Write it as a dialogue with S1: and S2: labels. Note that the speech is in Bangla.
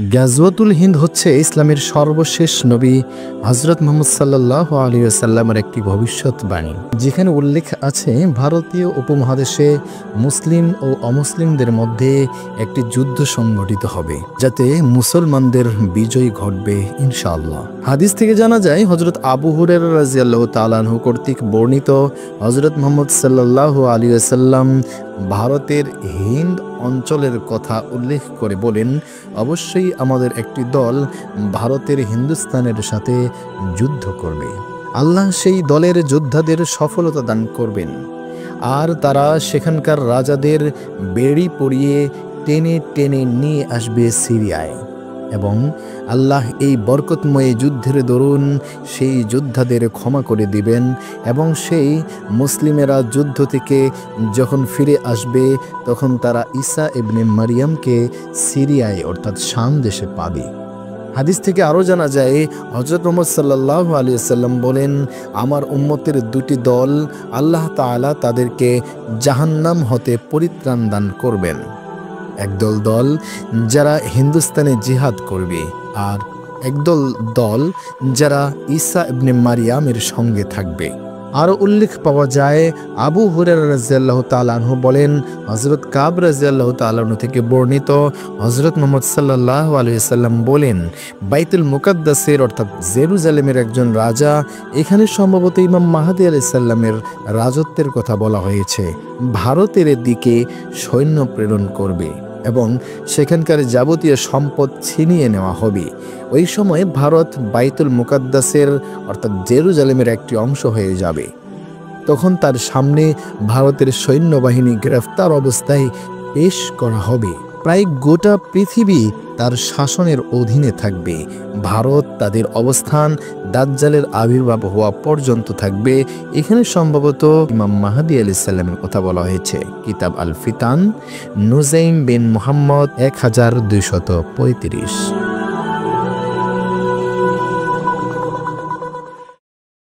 S1: গাজওয়াতুল হিন্দ হচ্ছে ইসলামের সর্বশেষ নবী হযরত মুহাম্মদ সাল্লাল্লাহু আলাইহি ওয়াসাল্লামের একটি ভবিষ্যৎবাণী, যেখানে উল্লেখ আছে ভারতীয় উপমহাদেশে মুসলিম ও অমুসলিমদের মধ্যে একটি যুদ্ধ সংঘটিত হবে, যাতে মুসলমানদের বিজয় ঘটবে ইনশাআল্লাহ। হাদিস থেকে জানা যায় হযরত আবু হুরায়রা রাদিয়াল্লাহু তাআলা আনহু কর্তৃক বর্ণিত, হযরত মুহাম্মদ সাল্লাল্লাহু আলাইহি ওয়াসাল্লাম ভারতের হিন্দ অঞ্চলের কথা উল্লেখ করে বলেন, অবশ্যই আমাদের একটি দল ভারতের হিন্দুস্তানের সাথে যুদ্ধ করবে। আল্লাহ সেই দলের যোদ্ধাদের সফলতা দান করবেন, আর তারা সেখানকার রাজাদের বেড়ি পরিয়ে টেনে টেনে নিয়ে আসবে সিরিয়ায়, এবং আল্লাহ এই বরকতময় যুদ্ধের দরুন সেই যোদ্ধাদের ক্ষমা করে দিবেন, এবং সেই মুসলিমেরা যুদ্ধ থেকে যখন ফিরে আসবে তখন তারা ঈসা ইবনে মারিয়ামকে সিরিয়ায় অর্থাৎ শাম দেশে পাবে। হাদিস থেকে আরও জানা যায় হযরত মুহাম্মদ সাল্লাল্লাহু আলাইহি ওয়াসাল্লাম বলেন, আমার উম্মতের দুটি দল আল্লাহ তাআলা তাদেরকে জাহান্নাম হতে পরিত্রাণ দান করবেন। একদল দল যারা হিন্দুস্তানে জিহাদ করবে, আর একদল দল যারা ঈসা ইবনে মারিয়ামের সঙ্গে থাকবে। আরও উল্লেখ পাওয়া যায় আবু হুরায়রা রাদিয়াল্লাহু তাআলা আনহু বলেন, হযরত কাব রাদিয়াল্লাহু তাআলা আনহু থেকে বর্ণিত, হযরত মুহাম্মদ সাল্লাল্লাহু আলাইহি ওয়াসাল্লাম বলেন, বাইতুল মুকাদ্দাসের অর্থাৎ জেরুজালেমের একজন রাজা, এখানে সম্ভবত ইমাম মাহদী আলাইহিস সালামের রাজত্বের কথা বলা হয়েছে, ভারতের দিকে সৈন্য প্রেরণ করবে এবং সেখানকার যাবতীয় সম্পদ ছিনিয়ে নেওয়া হবে। ওই সময় ভারত বাইতুল মুকাদ্দাসের অর্থাৎ জেরুজালেমের একটি অংশ হয়ে যাবে। তখন তার সামনে ভারতের সৈন্যবাহিনী গ্রেফতার অবস্থায় পেশ করা হবে। প্রায় গোটা পৃথিবী তার শাসনের অধীনে থাকবে। ভারত তাদের অবস্থান দাজ্জালের আবির্ভাব হওয়া পর্যন্ত থাকবে। এখানে সম্ভবত ইমাম মাহদী আলাইহিস সালামের কথা বলা হয়েছে। কিতাব আল ফিতান, নুজাইম বিন মুহাম্মদ 1235।